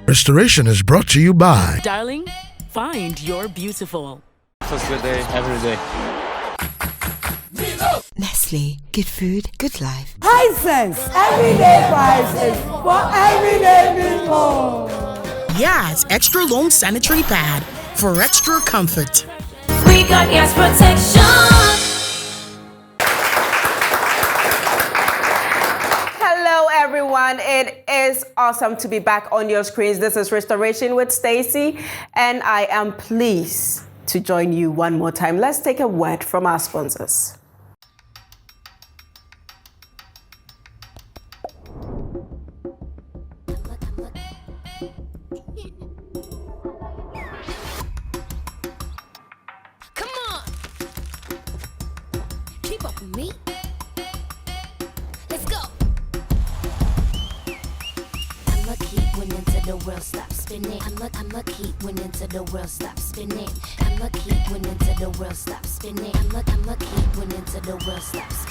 Restoration is brought to you by Darling, find your beautiful. Day, every day. Nestle, good food, good life. Hisense, everyday prices for everyday people. Yes, extra long sanitary pad for extra comfort. We got yes protection. Hello everyone, it is awesome to be back on your screens. This is Restoration with Stacy, and I am pleased to join you one more time. Let's take a word from our sponsors. Come on. Keep up with me. Let's go. I'ma keep winning till the world stops spinning. I'ma keep winning till the world stops spinning. I'ma keep winning till the world stops spinning. I'ma keep winning till the world stops.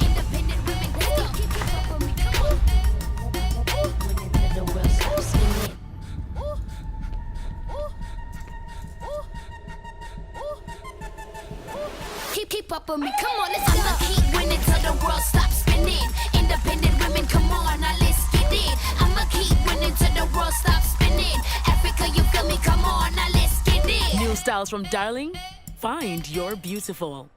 Independent women, let's go. Keep up with me, come on. Winning till the world stops spinning. Keep up with me, come on, let's go. I'ma keep winning till the world stops spinning. Independent women, come on, now let's get it. I'ma keep winning till the world stops spinning. Africa, you feel me? Come on, now let's get it. New styles from Darling, find your beautiful.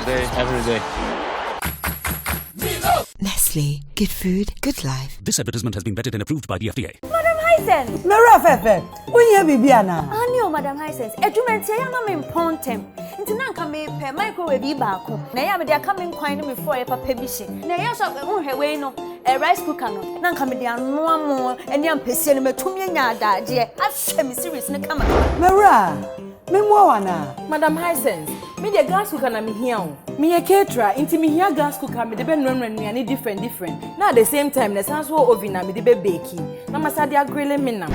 Day, every day. Nestle, good food, good life. This advertisement has been vetted and approved by the FDA. Madam Hisense. Mera Fefe, when you be biana. Anio, Madam Hisense. Edumente ya mama impontem. Inti na nka me pe microwave yi baako. Na ya me de aka me nkwan no before ye papa bi hye. Na ya so unhwe we no, rice cooker no. Na nka me de ano amo, eni ampesie no metumi nya adaaje. Ahwe me series ne kama. Mera, me mo wana. Madam Hisense, me de gas cooker na me hia o. Me ye caterer, inti me hia gas cooker me de be nnuane different. Now at the same time, the sans oven na me de be Becky. Na masade agrele me na.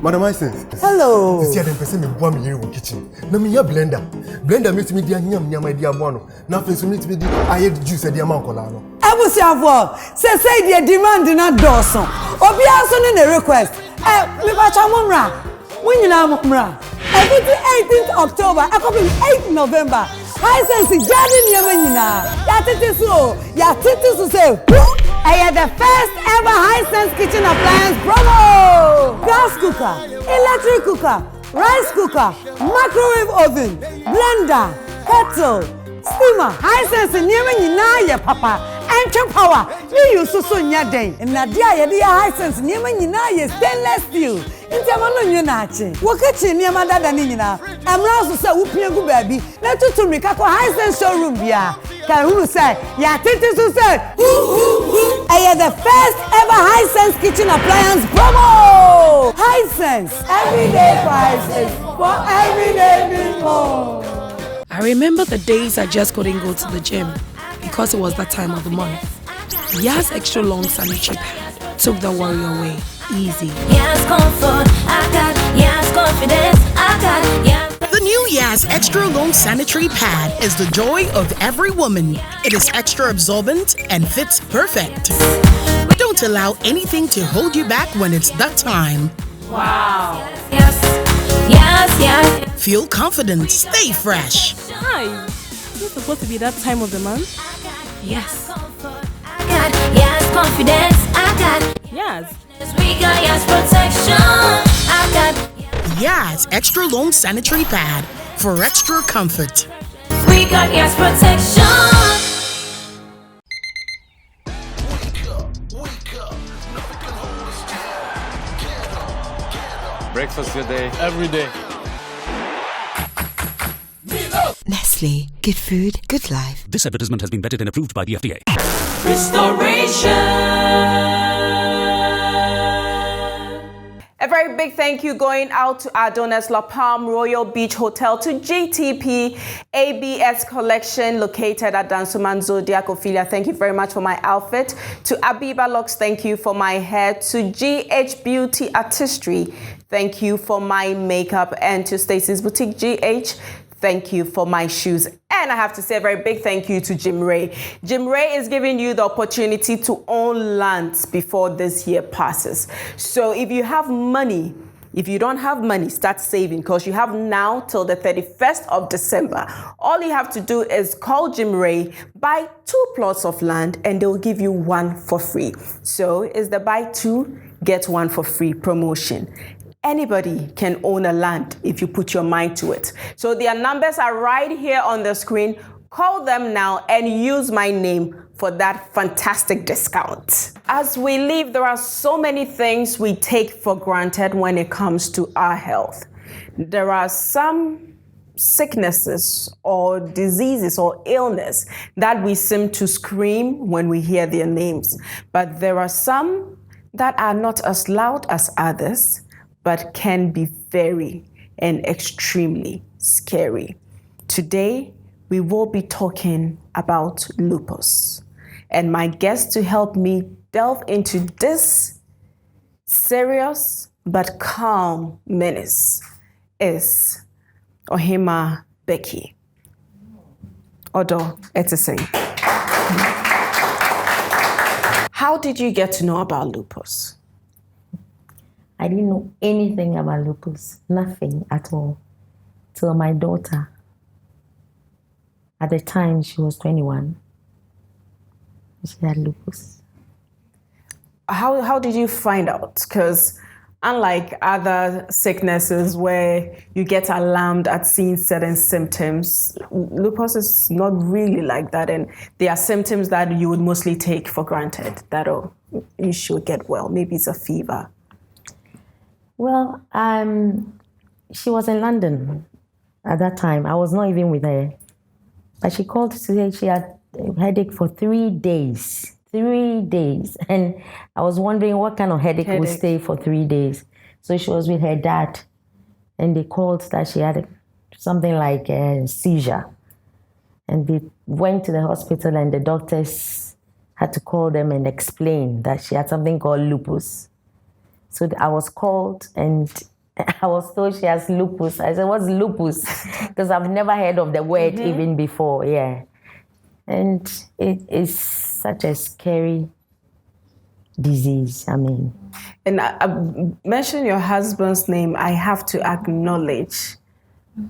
Madam Hisense. Hello. This year dem person me boa me here in kitchen. Na me ya blender. Blender meet me dia nyam di abo no. Na fe so meet me di aye juice di am ankola no. Abusiafo, say the demand na Dawson. Obi aso ne request. Me ba cha momra. Munyina momra. Every 18th October, akopim 8th November. Hisense jadi nyama nyina. Ya titi so say. I the first ever Hisense kitchen appliance promo. Gas cooker, electric cooker, rice cooker, microwave oven, blender, kettle, steamer. Hisense nyama nyina ye papa. Entry power. You use so nya den. Na dia ye dia Hisense nyama nyina ye stainless steel. Inti amano nyina achi. Wokachi nyama dada ni nyina. Amra so say upia gu baabi. Na tutu mika ko Hisense showroom bia. Can who say ya titi so say. I am the first ever Hisense kitchen appliance promo. Hisense, everyday prices for everyday people. I remember the days I just couldn't go to the gym because it was that time of the month. Yas extra long sanitary pad took the worry away. Easy. Yes, comfort, I got. Yes, confidence, I got. Yes. The new Yas extra long sanitary pad is the joy of every woman. It is extra absorbent and fits perfect. Don't allow anything to hold you back when it's that time. Wow. Yes. Feel confident, stay fresh. Hi. Is it supposed to be that time of the month? Yes. I got. Yes, confidence, I got. Yes. We got yes protection, I got. Yas extra long sanitary pad for extra comfort. We got yes protection. Day, every day. Nestle, good food, good life. This advertisement has been vetted and approved by the FDA. Restoration. A very big thank you going out to our donors, La Palm Royal Beach Hotel, to GTP, ABS Collection, located at Dansuman Zodiac Ophelia. Thank you very much for my outfit. To Abiba Locks, thank you for my hair. To GH Beauty Artistry, thank you for my makeup. And to Stacy's Boutique GH, thank you for my shoes. And I have to say a very big thank you to Jim Ray. Jim Ray is giving you the opportunity to own lands before this year passes. So if you have money, if you don't have money, start saving, because you have now till the 31st of December. All you have to do is call Jim Ray, buy 2 plots of land, and they'll give you 1 for free. So it's the buy 2, get 1 for free promotion. Anybody can own a land if you put your mind to it. So their numbers are right here on the screen. Call them now and use my name for that fantastic discount. As we leave, there are so many things we take for granted when it comes to our health. There are some sicknesses or diseases or illness that we seem to scream when we hear their names. But there are some that are not as loud as others, but can be very and extremely scary. Today, we will be talking about lupus. And my guest to help me delve into this serious but calm menace is Ohemaa Becky. Odo Etesing. How did you get to know about lupus? I didn't know anything about lupus, nothing at all, till my daughter. At the time, she was 21. She had lupus. How did you find out? Because unlike other sicknesses where you get alarmed at seeing certain symptoms, lupus is not really like that. And there are symptoms that you would mostly take for granted that, oh, you should get well. Maybe it's a fever. Well, she was in London at that time. I was not even with her. But she called to say she had a headache for 3 days. 3 days. And I was wondering what kind of headache would stay for 3 days. So she was with her dad. And they called that she had something like a seizure. And they went to the hospital and the doctors had to call them and explain that she had something called lupus. So I was called and I was told she has lupus. I said, what's lupus? Because I've never heard of the word even before, yeah. And it is such a scary disease, I mean. And I mentioned your husband's name. I have to acknowledge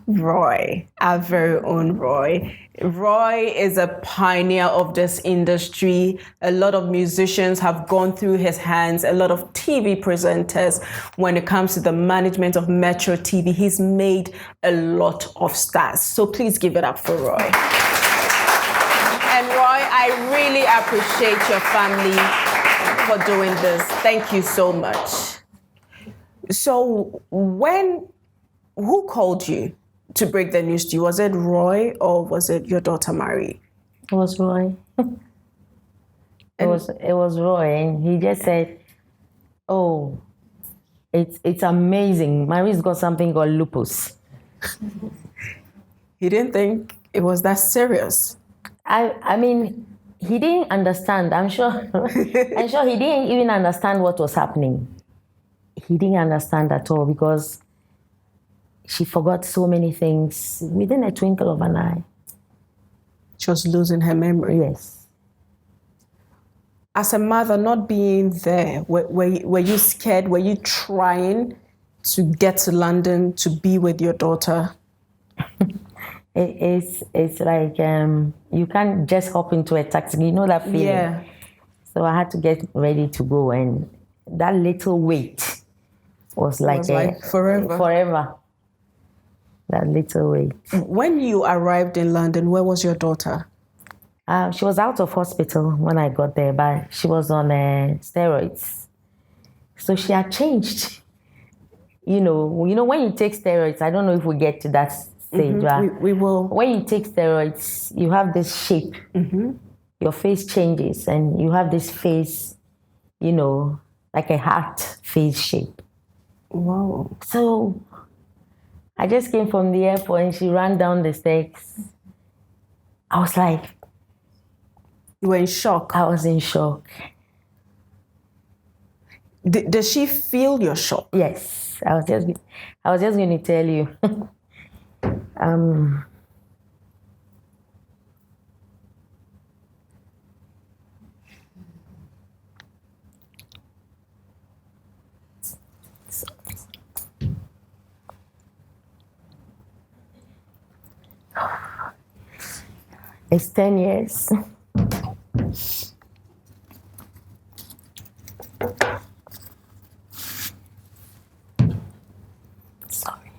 Roy, our very own Roy. Roy is a pioneer of this industry. A lot of musicians have gone through his hands, a lot of TV presenters. When it comes to the management of Metro TV, he's made a lot of stars. So please give it up for Roy. And Roy, I really appreciate your family for doing this. Thank you so much. So who called you to break the news to you? Was it Roy or was it your daughter Marie? It was Roy. It was Roy, and he just said, "Oh, it's amazing. Marie's got something called lupus." He didn't think it was that serious. I mean, he didn't understand. I'm sure he didn't even understand what was happening. He didn't understand at all because she forgot so many things within a twinkle of an eye. She was losing her memory. Yes. As a mother, not being there, were you scared? Were you trying to get to London to be with your daughter? It's like you can't just hop into a taxi. You know that feeling? Yeah. So I had to get ready to go, and that little wait was like forever. Forever. That little wait. When you arrived in London, where was your daughter? She was out of hospital when I got there, but she was on steroids. So she had changed. You know, when you take steroids, I don't know if we get to that stage. We will. When you take steroids, you have this shape. Your face changes, and you have this face, like a heart face shape. Wow. So I just came from the airport and she ran down the steps. I was like... You were in shock? I was in shock. Does she feel your shock? Yes. I was just going to tell you. It's 10 years. Sorry.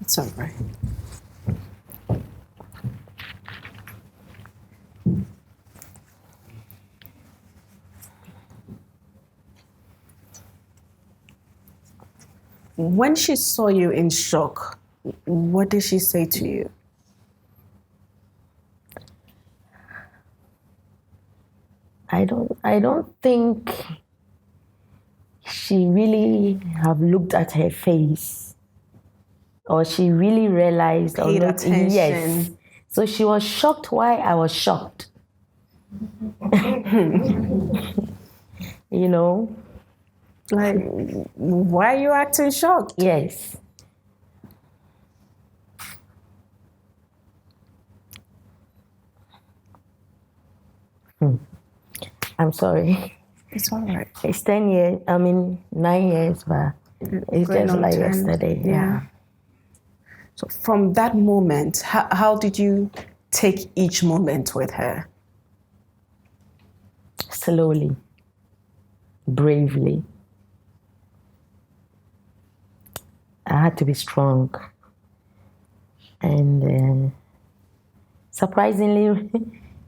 It's all right. When she saw you in shock, what did she say to you? I don't think she really have looked at her face, or she really realized or paid not. attention. Yes. So she was shocked why I was shocked. You know? Like, why are you acting shocked? Yes. I'm sorry. It's all right. It's 10 years, 9 years, but it's Going just on like 10. yesterday. Yeah. So from that moment, how did you take each moment with her? Slowly, bravely. I had to be strong. And surprisingly,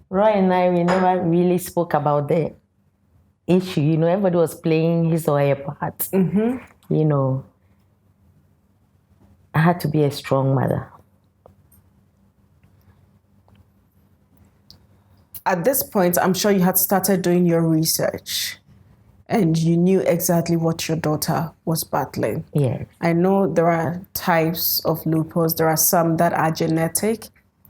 Roy and I, we never really spoke about the issue. You know, everybody was playing his or her part. Mm-hmm. You know, I had to be a strong mother. At this point, I'm sure you had started doing your research and you knew exactly what your daughter was battling. Yes. I know there are types of lupus. There are some that are genetic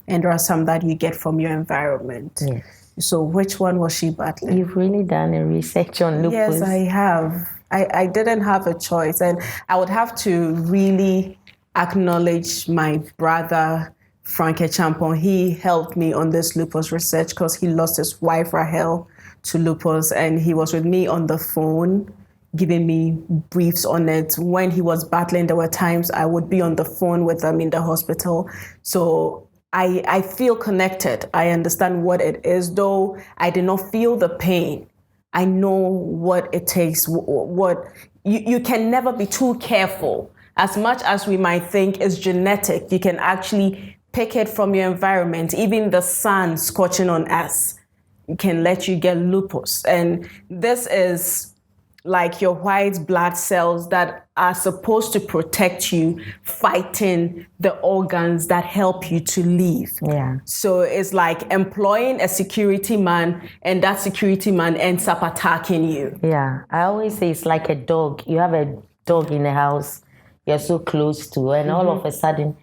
and there are some that you get from your environment. Yes. So which one was she battling? You've really done a research on lupus. Yes, I have. I didn't have a choice. And I would have to really acknowledge my brother, Frank Echampon. He helped me on this lupus research because he lost his wife, Rahel, to lupus. And he was with me on the phone, giving me briefs on it. When he was battling, there were times I would be on the phone with him in the hospital. So I feel connected. I understand what it is, though I did not feel the pain. I know what it takes. What you can never be too careful. As much as we might think is genetic, you can actually pick it from your environment. Even the sun scorching on us can let you get lupus. And this is like your white blood cells that are supposed to protect you, fighting the organs that help you to live. Yeah. So it's like employing a security man, and that security man ends up attacking you. Yeah, I always say it's like a dog. You have a dog in the house you're so close to, and all of a sudden,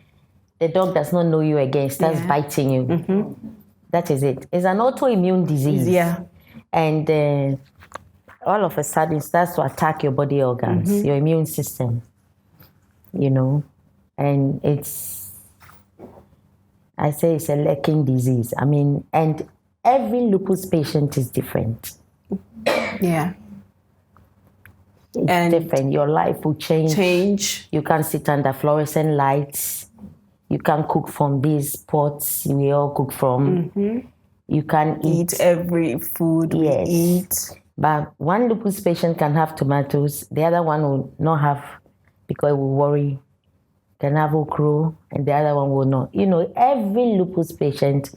the dog does not know you again, starts biting you. Mm-hmm. That is it. It's an autoimmune disease. Yeah. And all of a sudden, it starts to attack your body organs, your immune system, you know. And I say it's a lurking disease. I mean, and every lupus patient is different. Yeah. It's different. Your life will change. You can sit under fluorescent lights. You can cook from these pots we all cook from. Mm-hmm. You can eat every food we eat. But one lupus patient can have tomatoes. The other one will not have because it will worry. Can have okra, and the other one will not. You know, every lupus patient,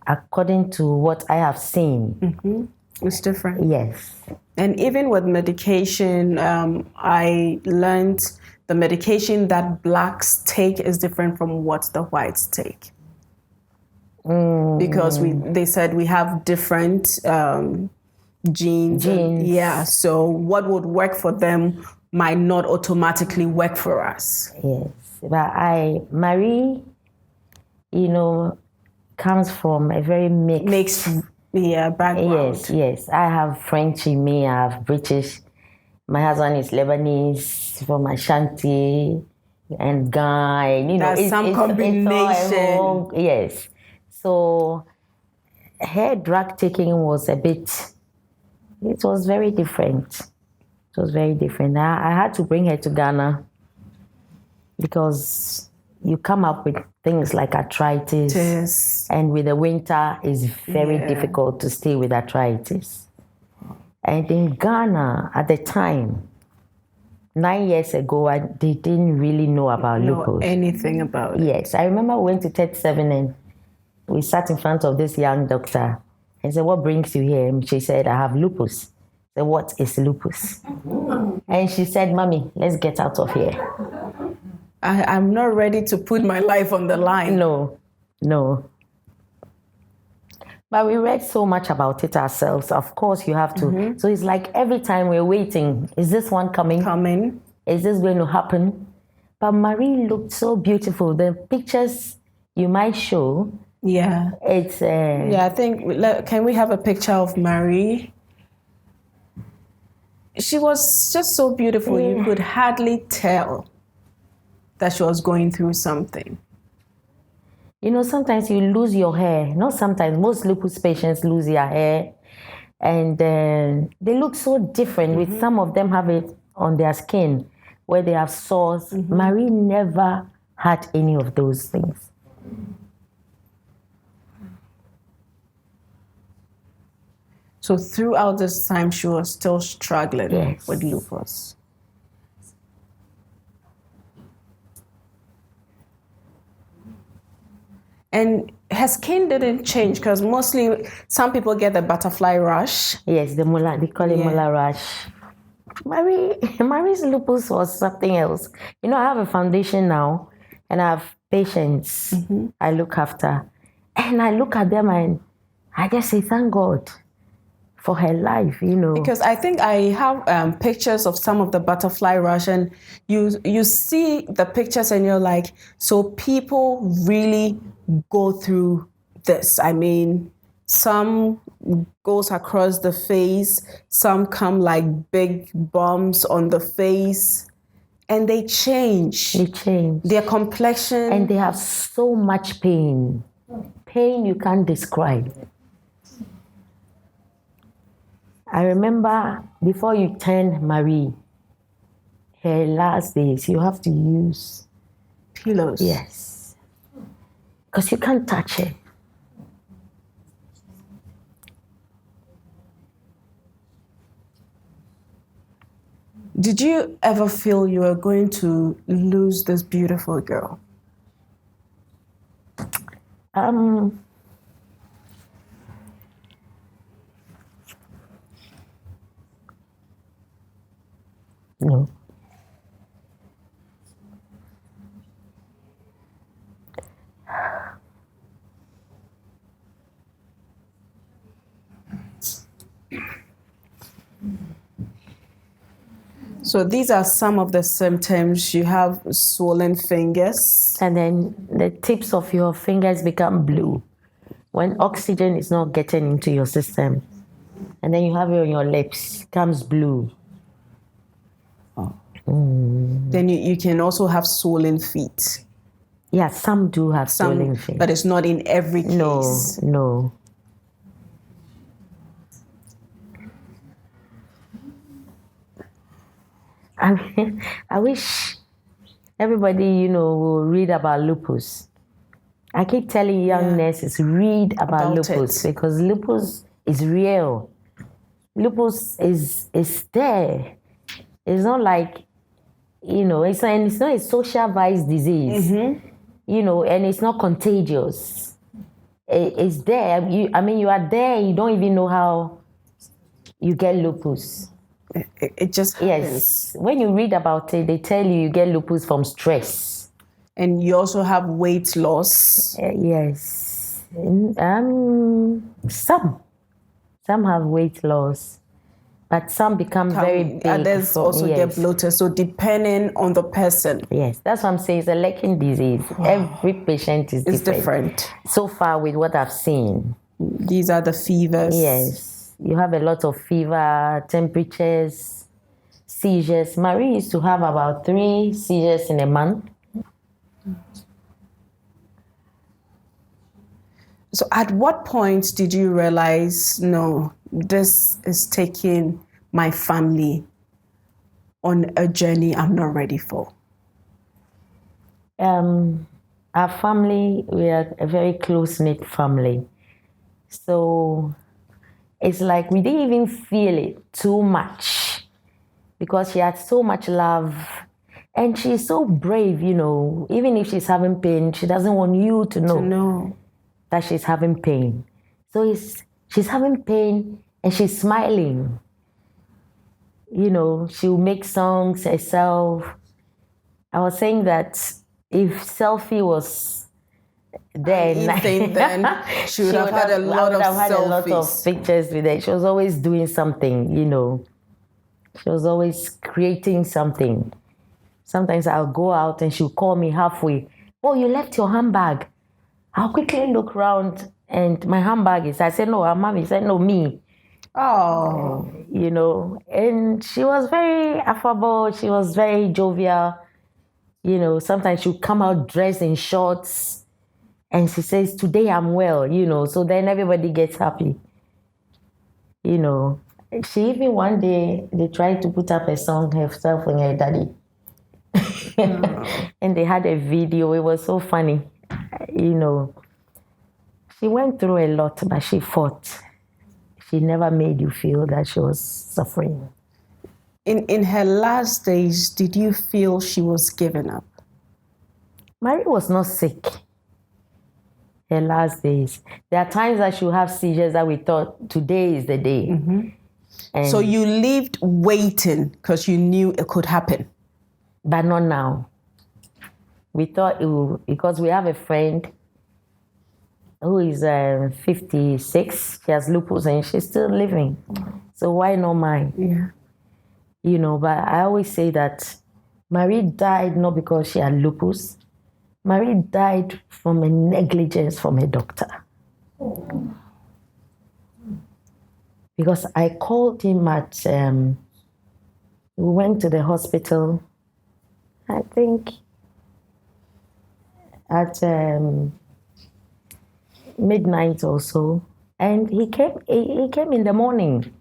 according to what I have seen, it's different. Yes. And even with medication, I learned the medication that blacks take is different from what the whites take. Because they said we have different genes. Yeah, so what would work for them might not automatically work for us. Yes, but Marie, comes from a very mixed background. Yes. I have French in me, I have British. My husband is Lebanese, from Ashanti and Ghana. That's some combination. Yes. So her drug taking was it was very different. It was very different. I had to bring her to Ghana because you come up with things like arthritis. Yes. And with the winter, it's very difficult to stay with arthritis. And in Ghana, at the time, 9 years ago, they didn't really know about lupus. Anything about it. Yes. I remember we went to 37 and we sat in front of this young doctor and said, "What brings you here?" And she said, "I have lupus." I said, "What is lupus?" And she said, "Mommy, let's get out of here." I'm not ready to put my life on the line. No. But we read so much about it ourselves. Of course, you have to. Mm-hmm. So it's like every time we're waiting, is this one coming? Is this going to happen? But Marie looked so beautiful. The pictures you might show. Yeah. It's. I think, can we have a picture of Marie? She was just so beautiful. Yeah. You could hardly tell that she was going through something. Sometimes you lose your hair. Not sometimes. Most lupus patients lose their hair. And they look so different. With some of them have it on their skin where they have sores. Mm-hmm. Marie never had any of those things. So throughout this time, she was still struggling with lupus. And her skin didn't change because mostly some people get the butterfly rash. Yes, they call it molar rash. Marie's lupus was something else. I have a foundation now and I have patients I look after. And I look at them and I just say, thank God for her life, Because I think I have pictures of some of the butterfly rash and you see the pictures and you're like, so people really go through this. I mean, some goes across the face, some come like big bumps on the face, and they change. They change. Their complexion. And they have so much pain. Pain you can't describe. I remember before you turn Marie, her last days, you have to use pillows. Yes. Because you can't touch it. Did you ever feel you were going to lose this beautiful girl? No. So these are some of the symptoms. You have swollen fingers. And then the tips of your fingers become blue when oxygen is not getting into your system. And then you have it on your lips, comes blue. Then you can also have swollen feet. Yeah, some do have swollen feet. But it's not in every case. No. I wish everybody, will read about lupus. I keep telling young nurses, read about lupus because lupus is real. Lupus is there. It's not like, it's not a social vice disease, and it's not contagious. It's there. You are there, you don't even know how you get lupus. It just happens. Yes. When you read about it, they tell you get lupus from stress. And you also have weight loss. Yes. Some have weight loss. But some become very big. Others also get bloated. So depending on the person. Yes, that's what I'm saying. It's a lurking disease. Every patient is different. So far with what I've seen. These are the fevers. Yes. You have a lot of fever, temperatures, seizures. Marie used to have about 3 seizures in a month. So at what point did you realize, no, this is taking my family on a journey I'm not ready for? Our family, we are a very close-knit family. So it's like we didn't even feel it too much because she had so much love and she's so brave, you know. Even if she's having pain, she doesn't want you to know that she's having pain. So she's having pain and she's smiling. You know, she'll make songs herself. I was saying that if selfie was then she would have had a lot of pictures with her. She was always doing something, you know. She was always creating something. Sometimes I'll go out and she'll call me halfway. Oh, you left your handbag. I'll quickly look around and my handbag is, I said, no, our mommy said, no, me. Oh. You know, and she was very affable. She was very jovial. You know, sometimes she'll come out dressed in shorts and she says, today I'm well, you know, so then everybody gets happy. You know, she even one day, they tried to put up a song herself and her daddy. And they had a video. It was so funny. You know, she went through a lot, but she fought. She never made you feel that she was suffering. In her last days, did you feel she was giving up? Marie was not sick. Her last days. There are times that she'll have seizures that we thought today is the day. Mm-hmm. So you lived waiting because you knew it could happen? But not now. We thought it would, because we have a friend who is 56. She has lupus and she's still living. So why not mine? Yeah. You know, but I always say that Marie died not because she had lupus. Marie died from a negligence from a doctor. Because I called him at, we went to the hospital, I think at midnight or so, and he came in the morning.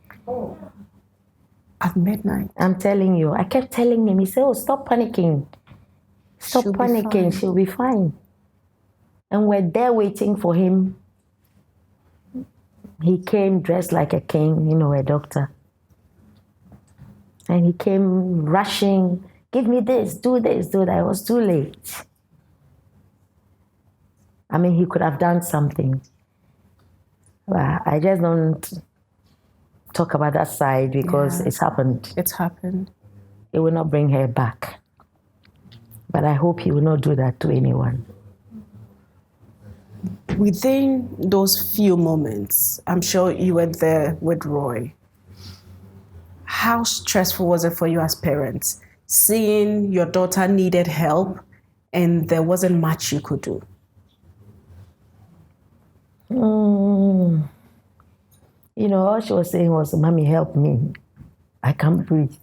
At midnight? I'm telling you. I kept telling him, he said, oh, stop panicking. Stop panicking, she'll be fine. And we're there waiting for him. He came dressed like a king, you know, a doctor. And he came rushing, give me this, do that. It was too late. I mean, he could have done something. But I just don't talk about that side because it's happened. It's happened. It will not bring her back. But I hope he will not do that to anyone. Within those few moments, I'm sure you were there with Roy. How stressful was it for you as parents, seeing your daughter needed help and there wasn't much you could do? You know, all she was saying was, Mommy, help me. I can't breathe.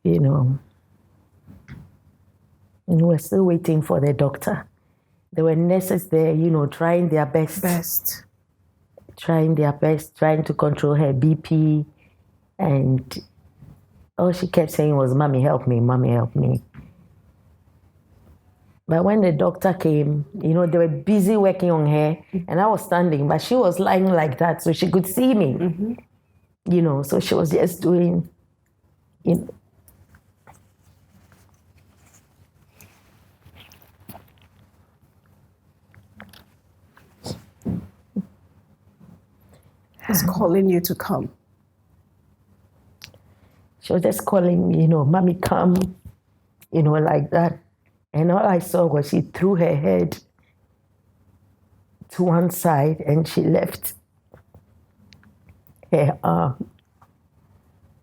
You know, and we were still waiting for the doctor. There were nurses there, you know, trying their best. Trying their best, trying to control her BP. And all she kept saying was, Mommy, help me, Mommy, help me. But when the doctor came, you know, they were busy working on her, and I was standing, but she was lying like that, so she could see me. Mm-hmm. You know, so she was just doing, you know. He's calling you to come. She was just calling me, you know, Mommy, come, you know, like that. And all I saw was she threw her head to one side and she left her arm.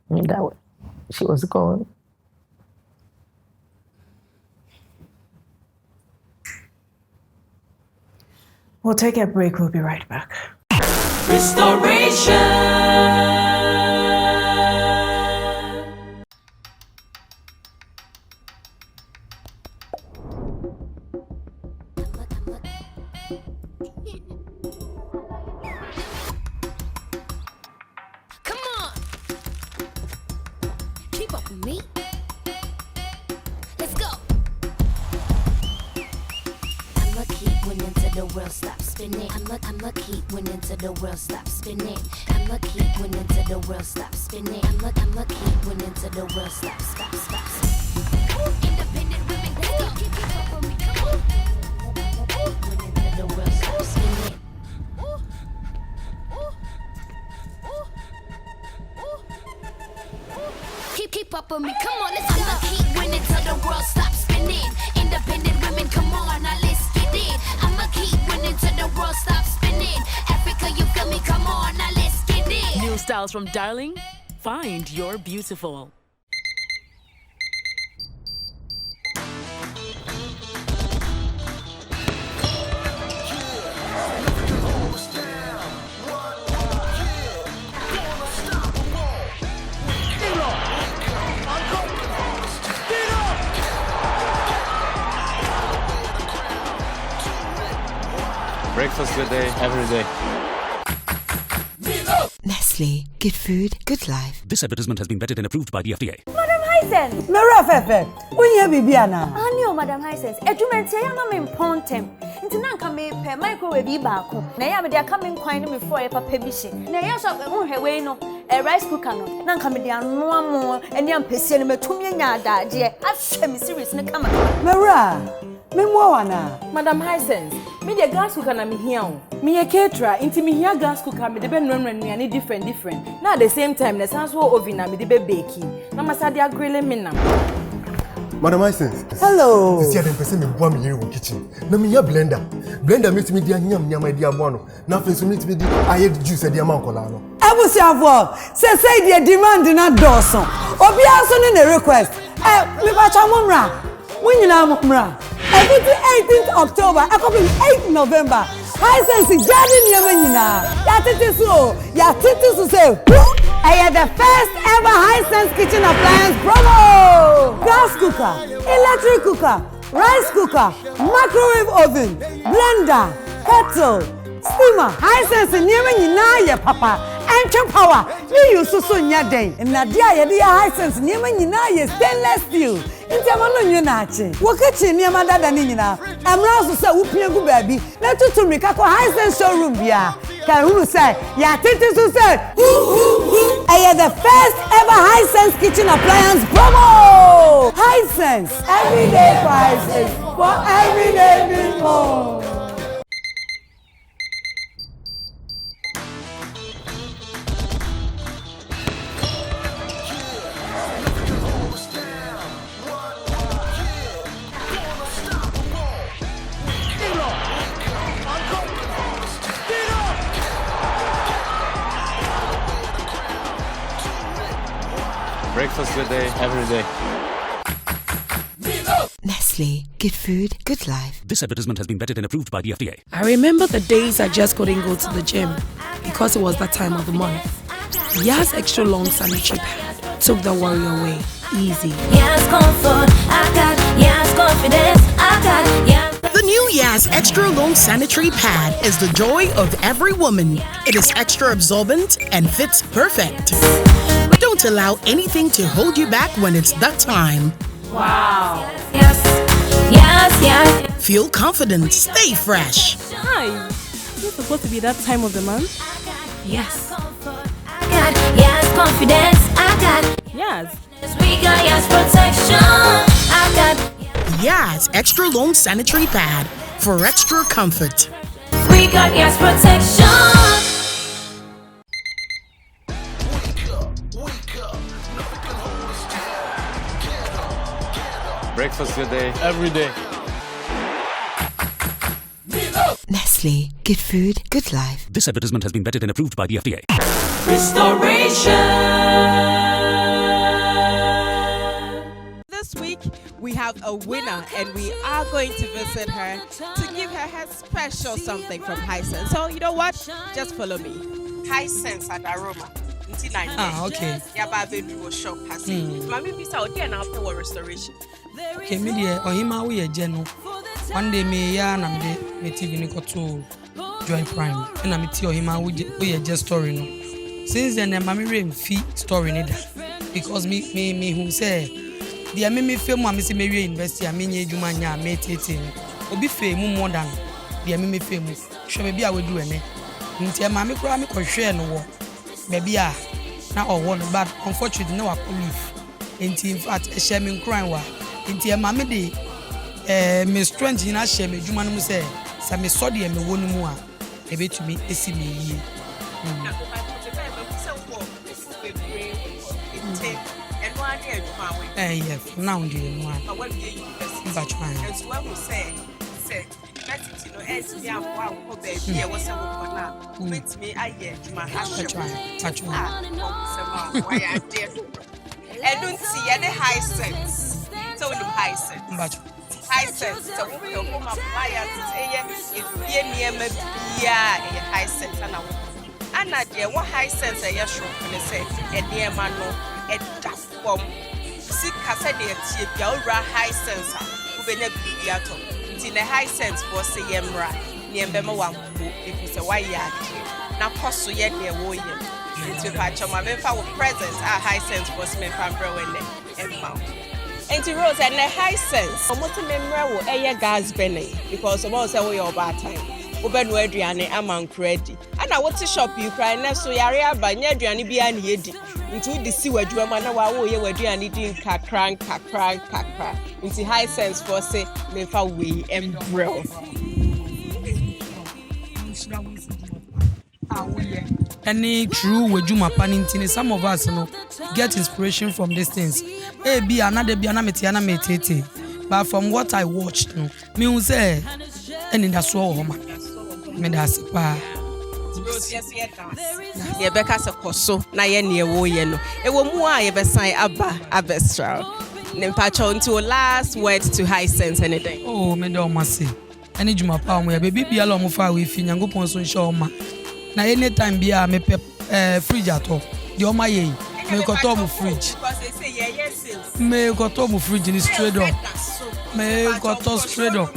And she was gone. We'll take a break. We'll be right back. Restoration. Me? Let's go. I'ma keep winning till the world stops spinning. I'ma keep winning till the world stops spinning. I'ma keep winning till the world stops spinning. I'ma keep winning till the world stops. Independent women, let's go. Keep up on me, come on. Winning till the world stops spinning. Keep up with me, come on, let's go. I'ma keep winning till the world stops spinning. Independent women, come on, now let's get it. I'ma keep winning till the world stops spinning. Africa, you feel me? Come on, now let's get it. New styles from Darling. Find your beautiful. Breakfast good day, every day. Nestle, good food, good life. This advertisement has been vetted and approved by the FDA. Madam Hisense. Mera fefe. Unya bibiana. Anio Madam Hisense. Edumenti ya na me mpontem. Nti na nka me pe microwave baako. Na ya me dia ka me nkwan no me for e papa bishi. Na ya so nhwe no rice cooker no. Na nka me dia no amo eni ampesie no metumi nya adaaje. Ahwe me series ne kama. Mera. Memoana. Madam Hisense. Me the gas cooker na me here o. Me a caterer inti me here gas cooker me de be nnuane different. Na at the same time na sans wo oven na me de be Becky. Na masade agrele me na. Madam Hisense. Hello. This year dem pese me boa me here in kitchen. Na me here blender. Blender meet me dia nyam e dia boa no. Na fe so meet me di aye juice e dia man kola no. Ebusiafo, say the demand na Dawson. Obi aso ne request. Me ba cha momra. Munyina momra. Every 18th October, I come 8th November. Hisense garden yamenyina. Ya titisu say, I had the first ever Hisense kitchen appliance promo. Gas cooker, electric cooker, rice cooker, microwave oven, blender, kettle, steamer. Hisense yamenyina ye papa. Engine power. You use so nya den. Na dia ye dia Hisense yamenyina ye stainless steel. Inti amano nyu na achi. Wo kitchen ni amada da ni nyina. Amra so say wo pie gu baabi. Na tutu mika ko Hisense showroom bia. Ka hunu say ya titi so say. I the first ever Hisense kitchen appliance promo. Hisense everyday prices for everyday people. Breakfast good day, every day. Nestle, good food, good life. This advertisement has been vetted and approved by the FDA. I remember the days I just couldn't go to the gym because it was that time of the month. Yas extra long sanitary pad took the worry away. Easy. Yes, comfort, I got. Yes, confidence, I got. Yes. The new Yas Extra Long Sanitary Pad is the joy of every woman. It is extra absorbent and fits perfect. Don't allow anything to hold you back when it's that time. Wow. Yes. Feel confident, stay fresh. Hi. Is it supposed to be that time of the month? Yes. I got. Yes, confidence, I got. Yes. We got yes protection, I got. Yas Extra Long Sanitary Pad for extra comfort. We got yes protection. Breakfast good day, every day. Nestle, good food, good life. This advertisement has been vetted and approved by the FDA. This week, we have a winner, and we are going to visit her to give her special something from Hisense. So, you know what? Just follow me. Hisense at Aroma. Okay. Yaba shop has it. Mami bisa odi na after restoration. Okay, me dear, Ohemaa we ageno. One day me ya na me TV ni koto Joy Prime. And I'm Ohemaa we just story no. Since then, mami remfi story ni da. Because me who say the me fame wa me say me university a me nye adwuma nya me tete. Obi fe mu more than the me fame. Hwe me bia we do ene. Nti mami kura me kohwe no wo. Baby na one, but unfortunately no I could leave. In fact a shaming crying wa. Inti mama de me strength na shame adwuma no say sa me so de me wonu mu a e betumi esi me yi. Yes, now do you know? But when you as well we say you know as we are wow baby here was now with me I hear my touch why I did I don't see any high sense so in high sense so we go home apply it if near me high sense and I dear what high sense I show and say a dear man no a daft bomb see cassette the high sense who be never in the high sense for say yemra near bema wan if you say why ya na cost so yet near wo yem into patch my memfa with presence a high sense for me fan bro and mount into rose and the high sense almost memra wo eye gas benny because about say we your bad time obenu aduane aman ready and I want to shop you cry na so yare aba nya aduane bia na yedi into the see wadwuma na wa wo ye waduane din kakran into high sense for say me fa we embrel any true wadwuma panintini some of us get inspiration from these things be another be na metete but from what I watched me who say and in that so Ohemaa me da sipa ye beka se koso na ye ne wo ye no e wo mu a ye besan aba abestral nempacho until last words to high sense anything me do mase any juma pa mo ye be bibia lo mo fa we fi nyangopon so nche oma na anytime bia me fridge ato de oma ye me ko to mo fridge because they say yes me ko to mo fridge ni straight up me ko to straight up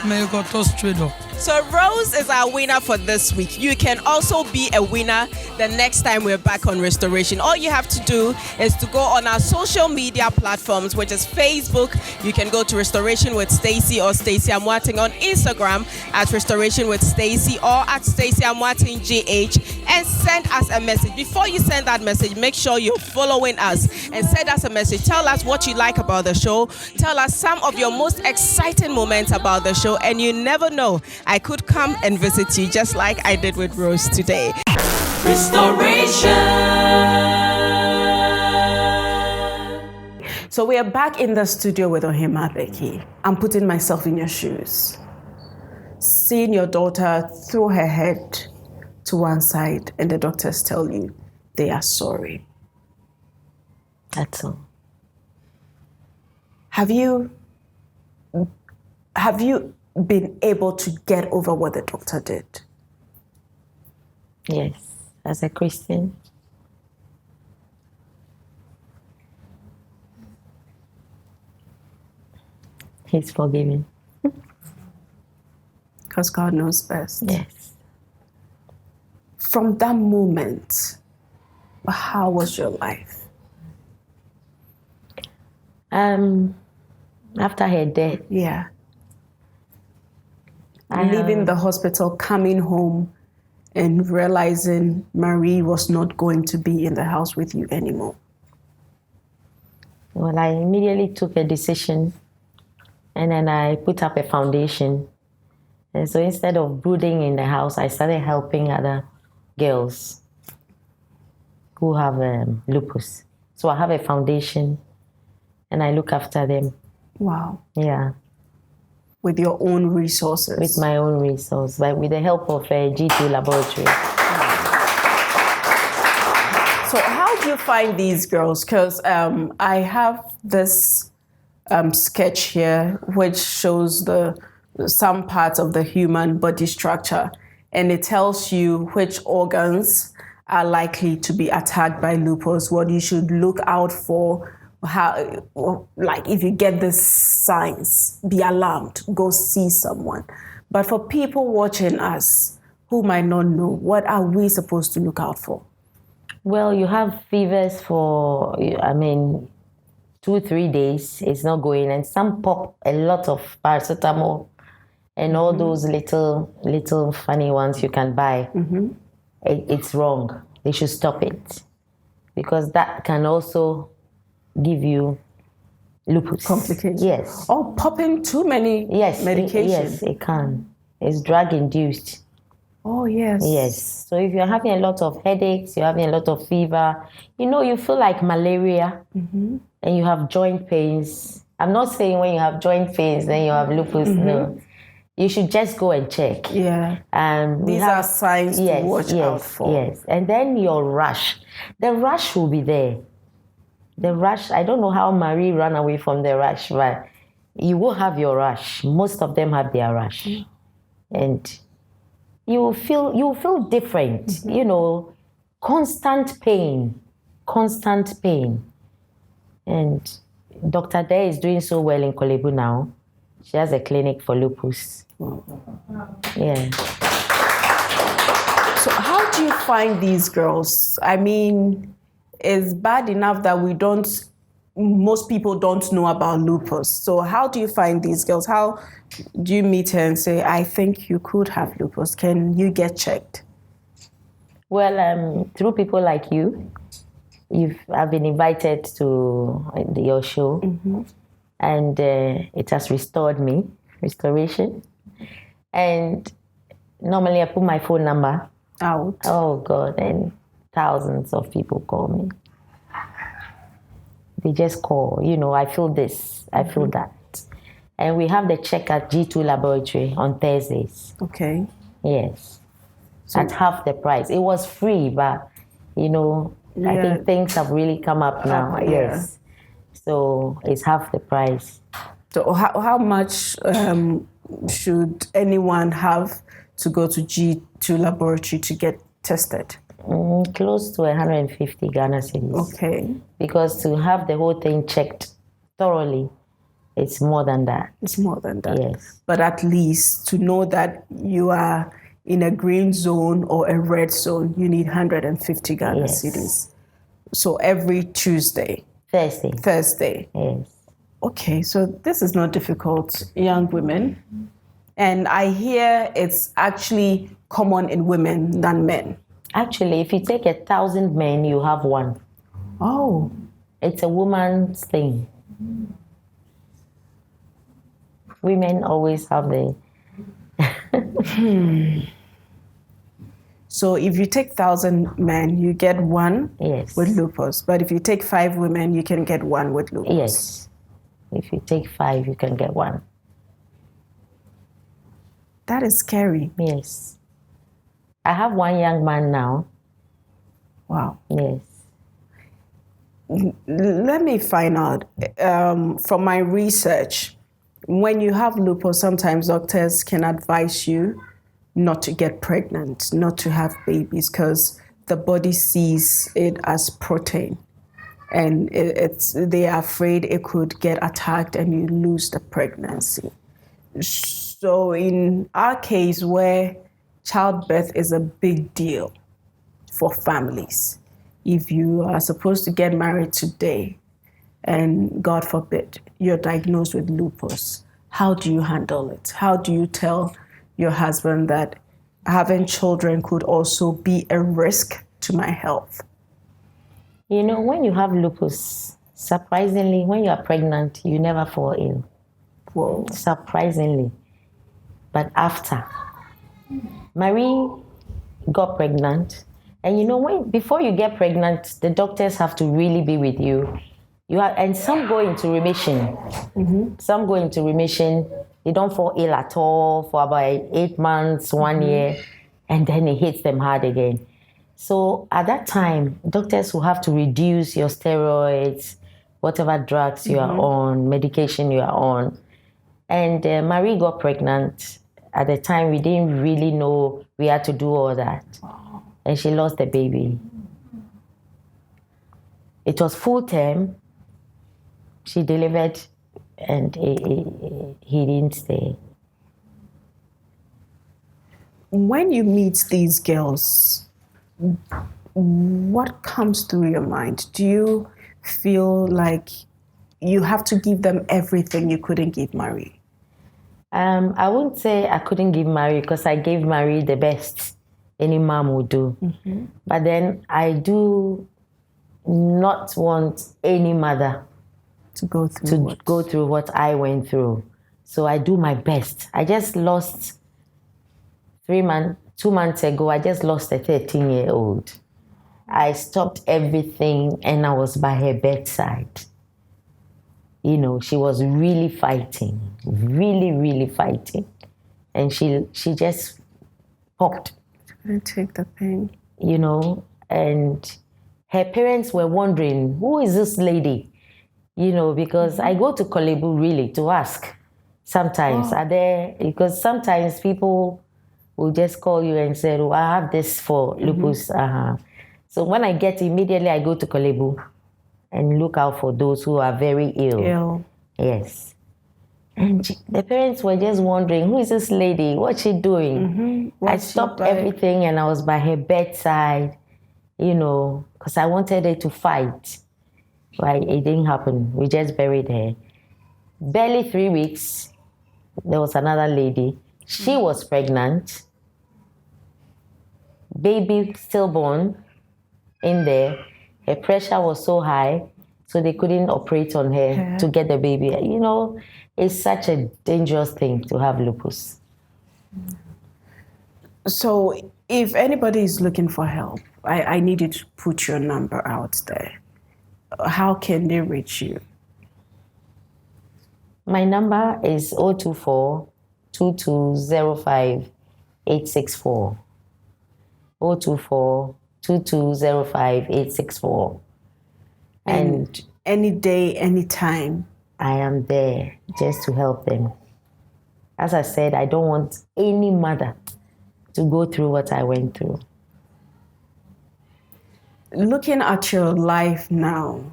me ko to straight up. So Rose is our winner for this week. You can also be a winner the next time we're back on Restoration. All you have to do is to go on our social media platforms, which is Facebook. You can go to Restoration with Stacy or Stacy Amwating on Instagram at Restoration with Stacy or at Stacy Amwating GH and send us a message. Before you send that message, make sure you're following us and send us a message. Tell us what you like about the show. Tell us some of your most exciting moments about the show, and you never know, I could come and visit you just like I did with Rose today. Restoration. So we are back in the studio with Ohemaa, Becky. I'm putting myself in your shoes. Seeing your daughter throw her head to one side and the doctors tell you they are sorry. That's all. Have you been able to get over what the doctor did? Yes, as a Christian. He's forgiving. Because God knows best. Yes. From that moment, how was your life? After her death. Yeah. Leaving the hospital, coming home, and realizing Marie was not going to be in the house with you anymore. Well, I immediately took a decision, and then I put up a foundation. And so instead of brooding in the house, I started helping other girls who have lupus. So I have a foundation, and I look after them. Wow. Yeah. With your own resources? With my own resources, but with the help of a G2 laboratory. find these girls? Because I have this sketch here which shows some parts of the human body structure, and it tells you which organs are likely to be attacked by lupus, what you should look out for, how, like if you get the signs, be alarmed, go see someone. But for people watching us who might not know, what are we supposed to look out for? Well, you have fevers for, 2-3 days, it's not going, and some pop a lot of paracetamol and all those little funny ones you can buy. It's wrong. They should stop it, because that can also give you lupus. Complications. Yes. Or popping too many medications. Yes, it can. It's drug-induced. Oh, yes. Yes. So if you're having a lot of headaches, you're having a lot of fever, you feel like malaria, and you have joint pains. I'm not saying when you have joint pains, then you have lupus. No. You should just go and check. Yeah. These are signs to watch out for. Yes. And then your rash. The rash will be there. The rash, I don't know how Marie ran away from the rash, but you will have your rash. Most of them have their rash. And you will feel different, constant pain. And Dr. Day is doing so well in Kolebu now. She has a clinic for lupus. Yeah. So how do you find these girls? I mean, it's bad enough that most people don't know about lupus. So how do you find these girls? How do you meet her and say, I think you could have lupus? Can you get checked? Well, through people like you, I've been invited to your show, and it has restored me, restoration. And normally I put my phone number out. Oh God, and thousands of people call me. They just call, I feel this, I feel that. And we have the check at G2 Laboratory on Thursdays. Okay. Yes. So at half the price. It was free, but, I think things have really come up now. Yes. So it's half the price. So how much should anyone have to go to G2 Laboratory to get tested? Close to 150 Ghana cedis. Okay. Because to have the whole thing checked thoroughly, it's more than that. It's more than that. Yes. But at least to know that you are in a green zone or a red zone, you need 150 Ghana cedis. So every Thursday. Thursday. Yes. Okay, so this is not difficult, young women. And I hear it's actually common in women than men. Actually, if you take 1,000 men, you have one. Oh. It's a woman's thing. Women always have the... So if you take 1,000 men, you get one with lupus. But if you take 5 women, you can get one with lupus. Yes. If you take 5, you can get one. That is scary. Yes. I have one young man now. Wow. Yes. Let me find out. From my research, when you have lupus, sometimes doctors can advise you not to get pregnant, not to have babies, because the body sees it as protein. And they are afraid it could get attacked and you lose the pregnancy. So in our case, where childbirth is a big deal for families, if you are supposed to get married today and God forbid you're diagnosed with lupus, how do you handle it? How do you tell your husband that having children could also be a risk to my health? When you have lupus, surprisingly, when you are pregnant, you never fall ill. Whoa. Surprisingly. But after, Marie got pregnant, and before you get pregnant, the doctors have to really be with you. And some go into remission. Some go into remission. They don't fall ill at all for about 8 months, 1 year, and then it hits them hard again. So at that time, doctors will have to reduce your steroids, whatever drugs you are on, medication you are on. And Marie got pregnant. At the time, we didn't really know we had to do all that. And she lost the baby. It was full term. She delivered and he didn't stay. When you meet these girls, what comes through your mind? Do you feel like you have to give them everything you couldn't give Marie? I wouldn't say I couldn't give Marie because I gave Marie the best any mom would do. But then I do not want any mother to go through what I went through. So I do my best. I just lost 2 months ago, I just lost a 13-year-old. I stopped everything and I was by her bedside. You know, she was really fighting, really, really fighting. And she just popped. Couldn't take the pain. You know, and her parents were wondering, who is this lady? You know, because I go to Kolebu really to ask sometimes, are there, because sometimes people will just call you and say, oh, I have this for lupus. So when I get immediately, I go to Kolebu and look out for those who are very ill. Yes. And the parents were just wondering, who is this lady? What's she doing? I stopped everything and I was by her bedside, you know, because I wanted her to fight. But it didn't happen. We just buried her. Barely 3 weeks, there was another lady. She was pregnant. Baby stillborn in there. Her pressure was so high, so they couldn't operate on her to get the baby. You know, it's such a dangerous thing to have lupus. So if anybody is looking for help, I need you to put your number out there. How can they reach you? My number is 024 2205 864. 024 2205 864. And any day, any time, I am there just to help them. As I said, I don't want any mother to go through what I went through. Looking at your life now,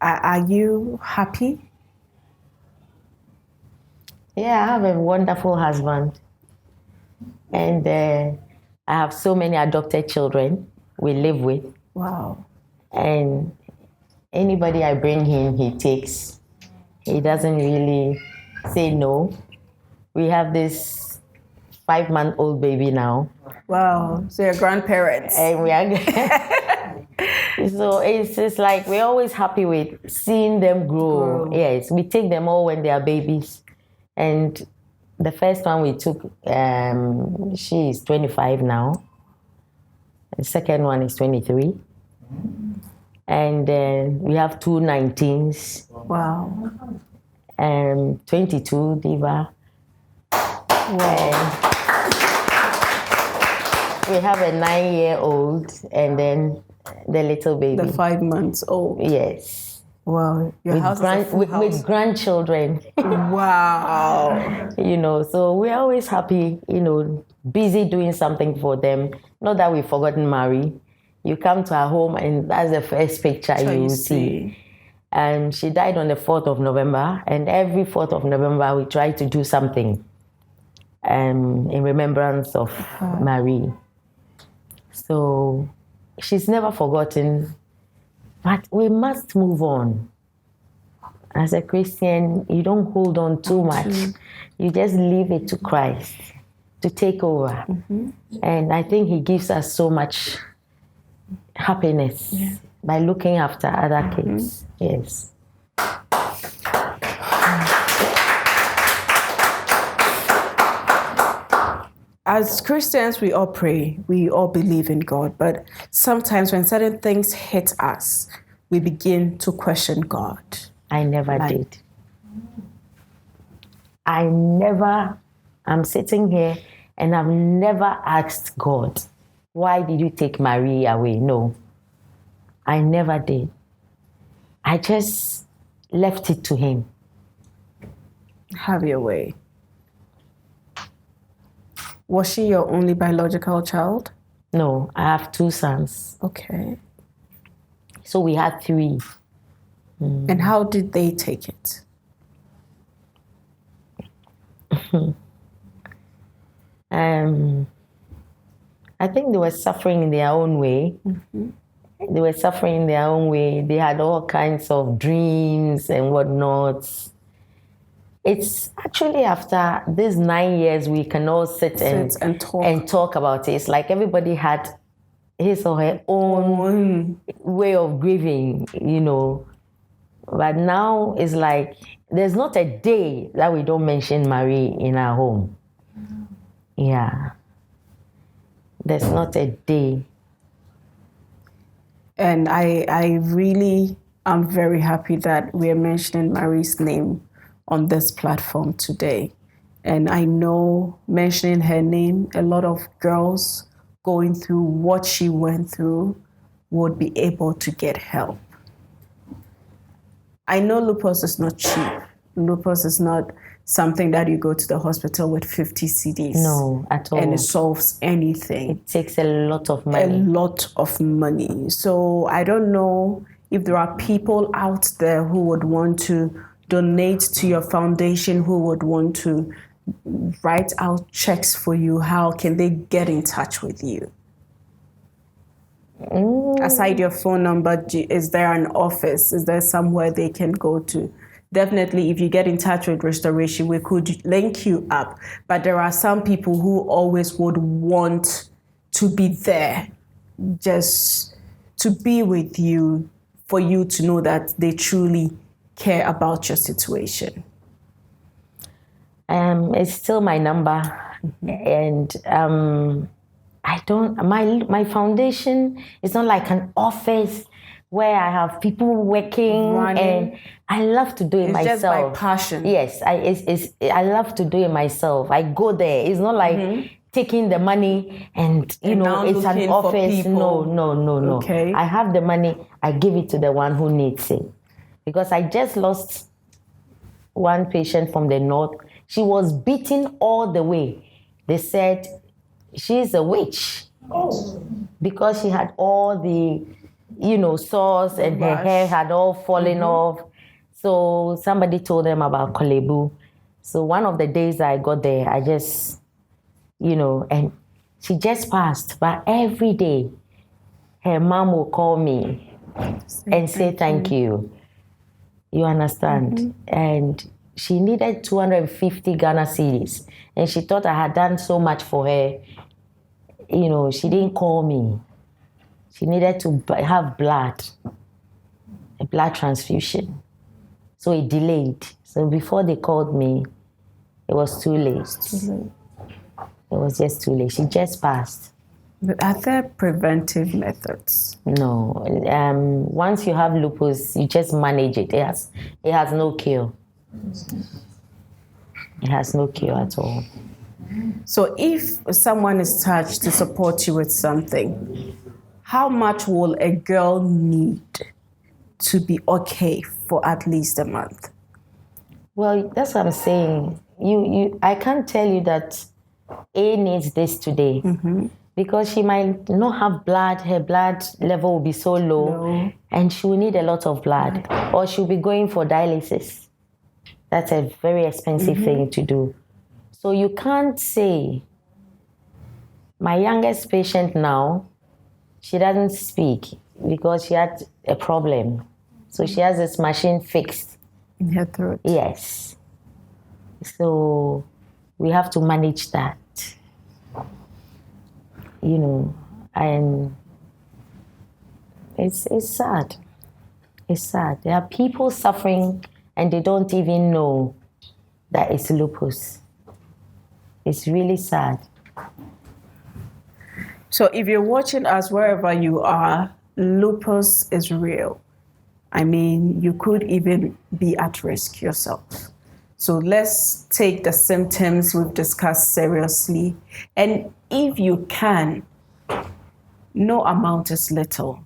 are you happy? Yeah, I have a wonderful husband. And I have so many adopted children we live with. Wow. And anybody I bring in, he takes. He doesn't really say no. We have this 5-month-old baby now. Wow, so you're grandparents. And we are so it's just like we're always happy with seeing them grow. Yes, we take them all when they are babies. And the first one we took, she is 25 now. The second one is 23. And then we have 2 19s. Wow. 22, Diva. Wow. We have a 9-year-old and then the little baby. The 5 months old. Yes. Wow. Your house is a full house. With grandchildren. Wow. You know, so we're always happy, you know, busy doing something for them. Not that we've forgotten Marie. You come to our home and that's the first picture you will see. And she died on the 4th of November. And every 4th of November, we try to do something in remembrance of Marie. So she's never forgotten, but we must move on. As a Christian, you don't hold on too much. You just leave it to Christ to take over. And I think he gives us so much happiness by looking after other kids. Yes. As Christians, we all pray, we all believe in God, but sometimes when certain things hit us, we begin to question God. I never did. I'm sitting here and I've never asked God why did you take Marie away? No, I never did. I just left it to him. Have your way. Was she your only biological child? No, I have 2 sons. Okay. So we had 3. And how did they take it? I think they were suffering in their own way. They were suffering in their own way. They had all kinds of dreams and whatnot. It's actually after these 9 years we can all sit and talk about it. It's like everybody had his or her own way of grieving, you know. But now it's like there's not a day that we don't mention Marie in our home. Yeah. There's not a day. And I really am very happy that we are mentioning Marie's name on this platform today. And I know mentioning her name, a lot of girls going through what she went through would be able to get help. I know lupus is not cheap. Lupus is not something that you go to the hospital with 50 cedis. No, at all. And it solves anything. It takes a lot of money. A lot of money. So I don't know if there are people out there who would want to donate to your foundation, who would want to write out checks for you. How can they get in touch with you? Aside your phone number, is there an office? Is there somewhere they can go to? Definitely, if you get in touch with Restoration, we could link you up. But there are some people who always would want to be there, just to be with you, for you to know that they truly care about your situation. It's still my number, and I don't. My foundation is not like an office where I have people working, and I love to do it myself. It's just by passion. Yes, I love to do it myself. I go there. It's not like taking the money and you know it's an office. No. Okay. I have the money. I give it to the one who needs it, because I just lost one patient from the north. She was beaten all the way. They said she's a witch because she had all the sores and her hair had all fallen off. So somebody told them about Kolebu. So one of the days I got there, I just, and she just passed. But every day, her mom will call me and say thank you. You understand? And she needed 250 Ghana cedis. And she thought I had done so much for her. She didn't call me. She needed to have blood, a blood transfusion. So it delayed. So before they called me, it was too late. It was just too late. She just passed. But are there preventive methods? No. Once you have lupus, you just manage it. It has no cure. It has no cure at all. So if someone is touched to support you with something, how much will a girl need to be okay for at least a month? Well, that's what I'm saying. I can't tell you that A needs this today. Because she might not have blood, her blood level will be so low, and she will need a lot of blood, or she'll be going for dialysis. That's a very expensive thing to do. So you can't say, my youngest patient now, she doesn't speak because she had a problem. So she has this machine fixed. In her throat? Yes. So we have to manage that. And it's sad. It's sad. There are people suffering and they don't even know that it's lupus. It's really sad. So if you're watching us wherever you are, lupus is real. I mean, you could even be at risk yourself. So let's take the symptoms we've discussed seriously. And if you can, No amount is little.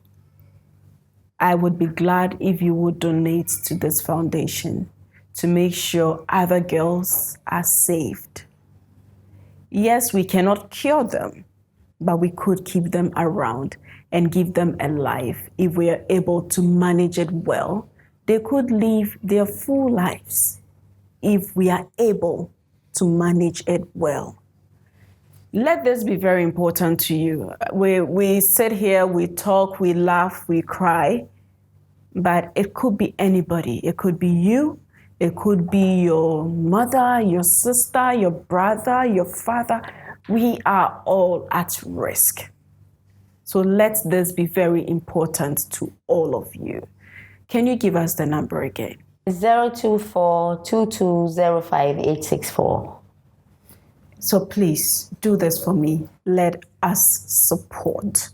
I would be glad if you would donate to this foundation to make sure other girls are saved. Yes, we cannot cure them, but we could keep them around and give them a life. If we are able to manage it well, they could live their full lives if we are able to manage it well. Let this be very important to you. We sit here, we talk, we laugh, we cry, but it could be anybody. It could be you, it could be your mother, your sister, your brother, your father. We are all at risk. So let this be very important to all of you. Can you give us the number again? 024-2205-864. So please do this for me. Let us support.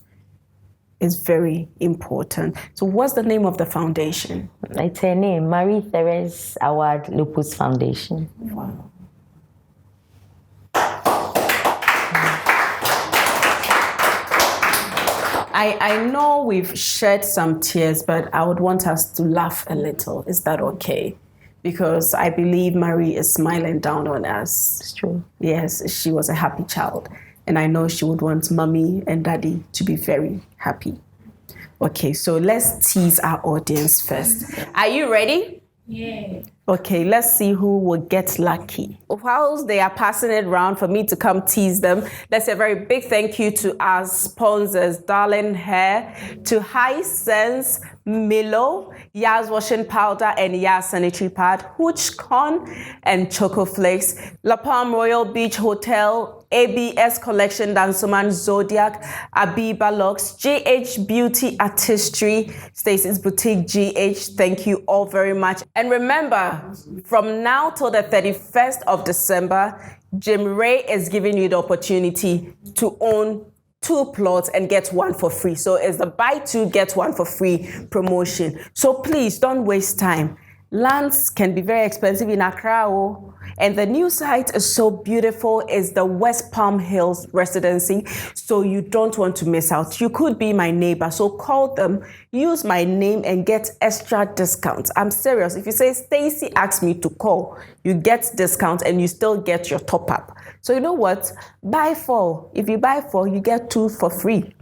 It's very important. So what's the name of the foundation? It's her name, Marie Therese Award Lupus Foundation. Wow. I know we've shed some tears, but I would want us to laugh a little. Is that okay? Because I believe Marie is smiling down on us. It's true. Yes, she was a happy child. And I know she would want mommy and daddy to be very happy. Okay, so let's tease our audience first. Are you ready? Yeah. Okay, let's see who will get lucky. Whilst they are passing it around for me to come tease them, let's say a very big thank you to our sponsors, Darling Hair, to High Sense, Milo, Yaz Washing Powder and Yaz Sanitary Pad, Hooch Con and Choco Flakes, La Palm Royal Beach Hotel, ABS Collection, Dansoman Zodiac, Abiba Locks, GH Beauty Artistry, Stacy's Boutique GH. Thank you all very much. And remember, from now till the 31st of December, Jim Ray is giving you the opportunity to own 2 plots and get 1 for free. So it's the buy 2, get 1 for free promotion. So please don't waste time. Lands can be very expensive in Accra, and the new site is so beautiful. It's the West Palm Hills residency, so you don't want to miss out. You could be my neighbor, so call them, use my name and get extra discounts. I'm serious. If you say Stacy asked me to call, you get discount and you still get your top up. So you know what? Buy 4. If you buy 4, you get 2 for free.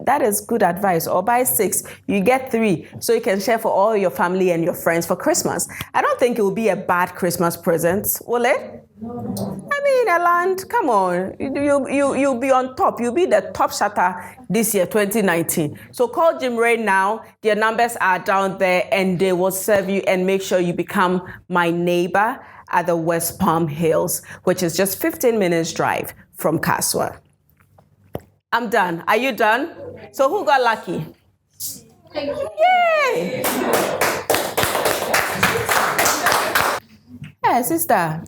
That is good advice. Or buy 6, you get 3, so you can share for all your family and your friends for Christmas. I don't think it will be a bad Christmas present, will it? No. I mean, Eland, come on. You'll be on top. You'll be the top shutter this year, 2019. So call Jim Ray now. Their numbers are down there and they will serve you, and make sure you become my neighbor at the West Palm Hills, which is just 15 minutes drive from Kaswa. I'm done. Are you done? So who got lucky? Yay! Hey, sister.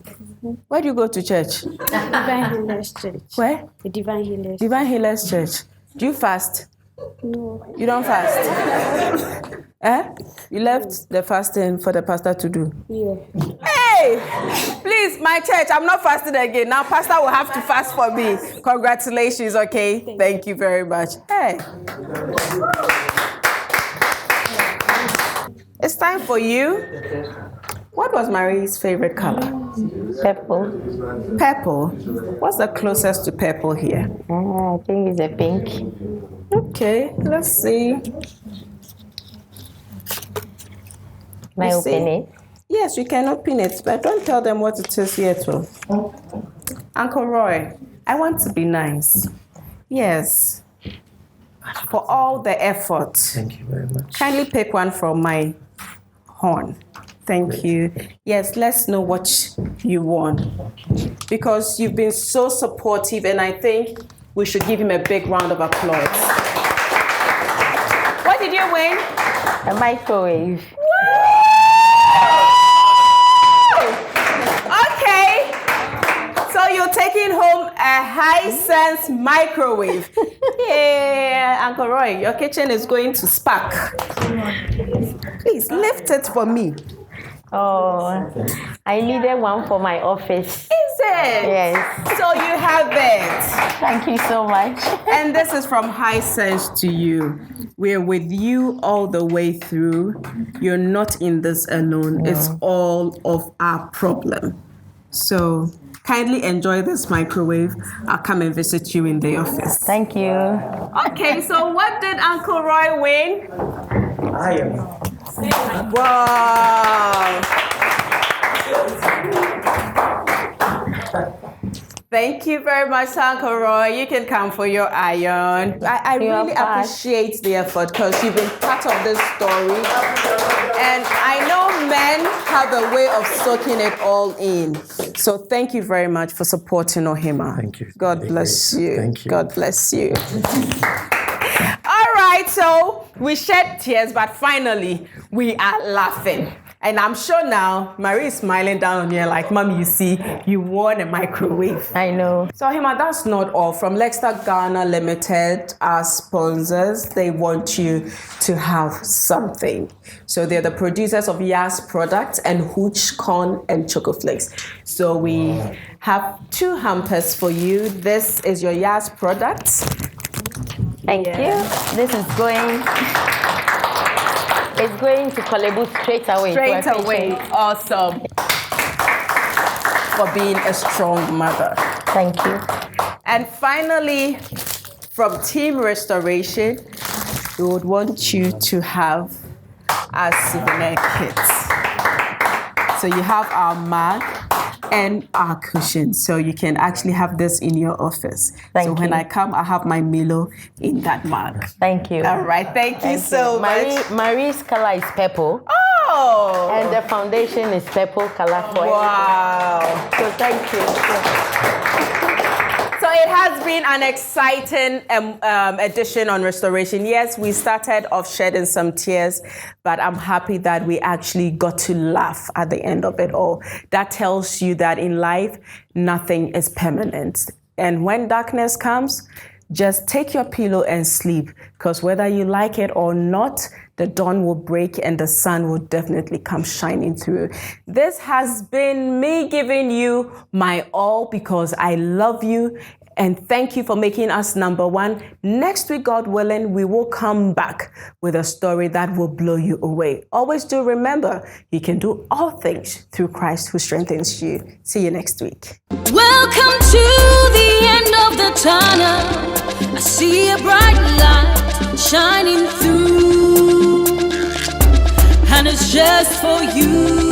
Where do you go to church? Divine Healers Church. Where? The Divine Healers. Divine Healers Church. Do you fast? No. You don't fast? You left the fasting for the pastor to do? Yeah. Hey! Please, my church, I'm not fasting again. Now, pastor will have to fast for me. Congratulations, okay? Thank you very much. Hey! It's time for you. What was Marie's favorite color? Purple. Purple? What's the closest to purple here? I think it's a pink. Okay, let's see. Can I open it? Yes, you can open it, but don't tell them what it is yet. Uncle Roy, I want to be nice. Yes. For all the effort. Thank you very much. Kindly pick one from my horn. Thank you. Yes, let's know what you want. Because you've been so supportive, and I think we should give him a big round of applause. What did you win? A microwave. Okay. So you're taking home a Hisense microwave. Yeah, Uncle Roy, your kitchen is going to spark. Please lift it for me. Oh, I needed one for my office. Is it. Yes. So you have it. Thank you so much. And this is from High Sense to you. We're with you all the way through. You're not in this alone. No. It's all of our problem. So kindly enjoy this microwave. I'll come and visit you in the office. Thank you. Okay, so what did Uncle Roy win? Wow. Thank you very much, Uncle Roy. You can come for your iron. I really appreciate the effort because you've been part of this story. And I know men have a way of soaking it all in. So thank you very much for supporting Ohemaa. Thank you. God bless you. Thank you. God bless you. All right, so we shed tears, but finally we are laughing. And I'm sure now Marie is smiling down on you like, Mom, you see, you won a microwave. I know. So, Ohemaa, that's not all. From Lexter Ghana Limited, our sponsors, they want you to have something. So they're the producers of Yas products and Hooch Corn and Choco Flakes. So we have 2 hampers for you. This is your Yas products. Thank you. This is going... It's going to Kolebu straight away. Straight away. Awesome. For being a strong mother. Thank you. And finally, from Team Restoration, we would want you to have our souvenir kits. So you have our mug and our cushion. So you can actually have this in your office. Thank you. When I come, I have my Milo in that mug. Thank you. All right. Thank you so much. Marie's color is purple. Oh! And the foundation is purple color for Wow. So thank you. So it has been an exciting edition on Restoration. Yes, we started off shedding some tears, but I'm happy that we actually got to laugh at the end of it all. That tells you that in life, nothing is permanent. And when darkness comes, just take your pillow and sleep, because whether you like it or not, the dawn will break and the sun will definitely come shining through. This has been me giving you my all because I love you. And thank you for making us number one. Next week, God willing, we will come back with a story that will blow you away. Always do remember, you can do all things through Christ who strengthens you. See you next week. Welcome to the end of the tunnel. I see a bright light shining through, and it's just for you.